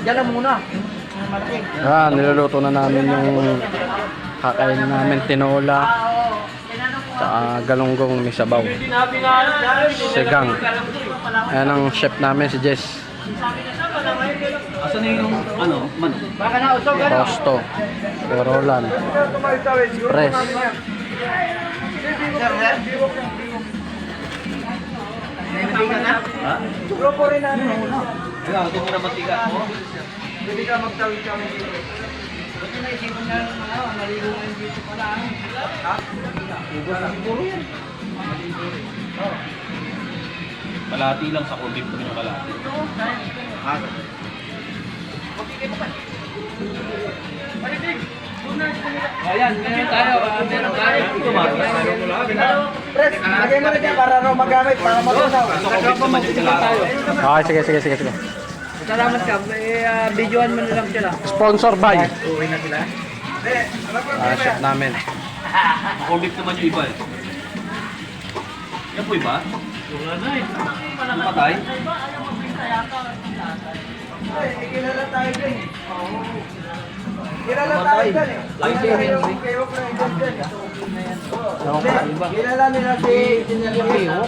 Yan lang muna. Malaki. Niluluto na namin yung kakainin namin, tinola. Sa galunggong may sabaw. Sigang. Ayan ang chef namin, si Jess. Asan na yung ano, manok? Baka na usog ano? Rosto. Roland. Press. Naibigan na? Ha? Grupo rin na muna. Ikaw, ito muna mantika mo. Hindi ka magtawid kami dito. Kasi naisipan niya ng mga maligo na yung dito pala. Ha? Ubus na siguro yan. Kalati lang sa kulit ko yung kalati. Ha? Magkikip mo pa. Palitig! Ayan, meron tayo. Meron tayo. Ito Marcos. Pres, lagay mo na dyan para raw magamit, para matunaw. Sa kulit naman yung kalati. Sige. Salamat ka. Videoan mo na lang sila. Sponsor by. Uwi na sila. Chef namin. Sa kulit naman yung iba eh. Yan po iba? Wala na eh. Yung patay? Kilala tayo dyan eh. Kilala tayo dyan eh. Kilala nila si Engineer Leo.